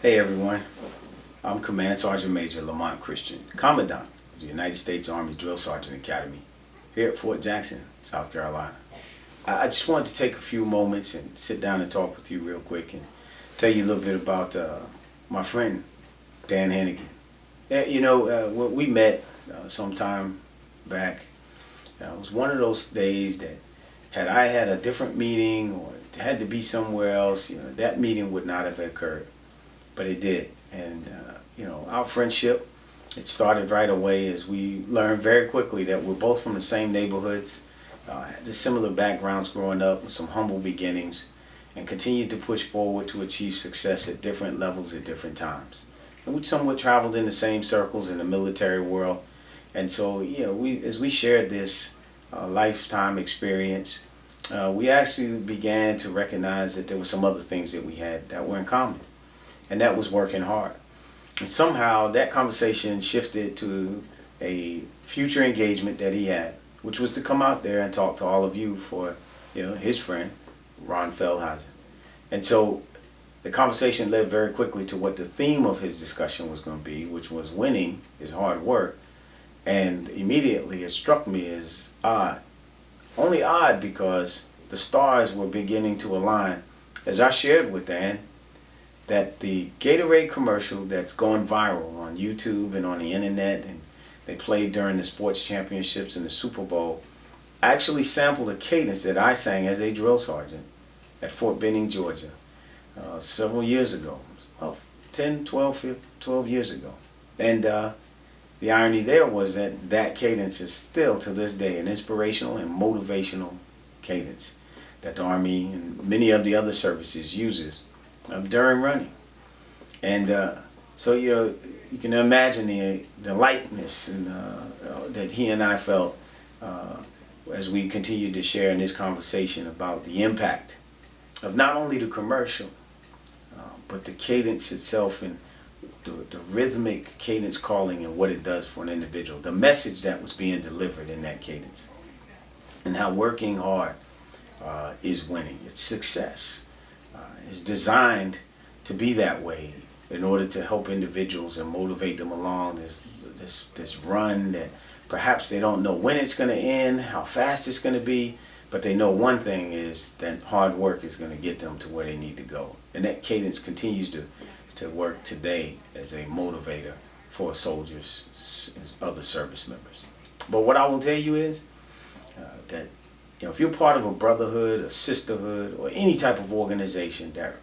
Hey everyone, I'm Command Sergeant Major Lamont Christian, Commandant of the United States Army Drill Sergeant Academy here at Fort Jackson, South Carolina. I just wanted to take a few moments and sit down and talk with you real quick and tell you a little bit about my friend Dan Hennigan. When we met sometime back, it was one of those days that had I had a different meeting or had to be somewhere else, that meeting would not have occurred. But it did. And, our friendship, it started right away as we learned very quickly that we're both from the same neighborhoods, had similar backgrounds growing up with some humble beginnings, and continued to push forward to achieve success at different levels at different times. And we somewhat traveled in the same circles in the military world. And so, as we shared this lifetime experience, we actually began to recognize that there were some other things that we had that were in common. And that was working hard. And somehow that conversation shifted to a future engagement that he had, which was to come out there and talk to all of you for, his friend, Ron Feldhausen. And so the conversation led very quickly to what the theme of his discussion was going to be, which was winning is hard work. And immediately it struck me as odd. Only odd because the stars were beginning to align. As I shared with Dan, that the Gatorade commercial that's going viral on YouTube and on the internet, and they played during the sports championships and the Super Bowl, actually sampled a cadence that I sang as a drill sergeant at Fort Benning, Georgia, several years ago, well, 10, 12 years ago. And the irony there was that that cadence is still to this day an inspirational and motivational cadence that the Army and many of the other services uses during running. And so you can imagine the lightness and that he and I felt as we continued to share in this conversation about the impact of not only the commercial but the cadence itself and the rhythmic cadence calling and what it does for an individual, the message that was being delivered in that cadence, and how working hard is winning. It's success. Is designed to be that way in order to help individuals and motivate them along this run that perhaps they don't know when it's going to end, how fast it's going to be, but they know one thing is that hard work is going to get them to where they need to go. And that cadence continues to work today as a motivator for soldiers and other service members. But what I will tell you is that if you're part of a brotherhood, a sisterhood, or any type of organization that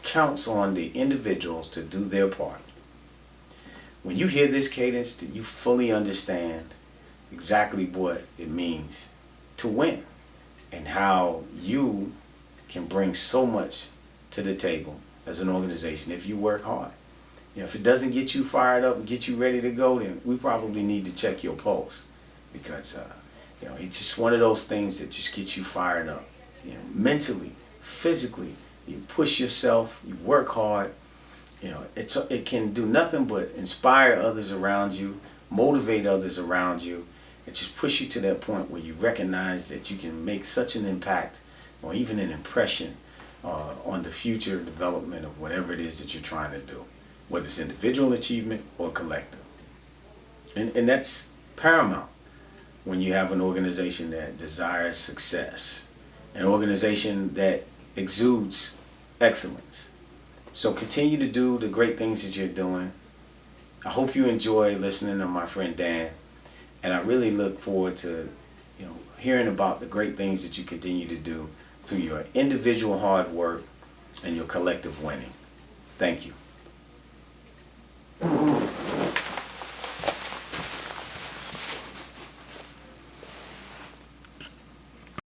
counts on the individuals to do their part, when you hear this cadence, you fully understand exactly what it means to win and how you can bring so much to the table as an organization if you work hard. If it doesn't get you fired up and get you ready to go, then we probably need to check your pulse, because it's just one of those things that just gets you fired up. Mentally, physically, you push yourself, you work hard. It can do nothing but inspire others around you, motivate others around you, and just push you to that point where you recognize that you can make such an impact or even an impression on the future development of whatever it is that you're trying to do, whether it's individual achievement or collective. And that's paramount when you have an organization that desires success, an organization that exudes excellence. So continue to do the great things that you're doing. I hope you enjoy listening to my friend Dan, and I really look forward to hearing about the great things that you continue to do through your individual hard work and your collective winning. Thank you.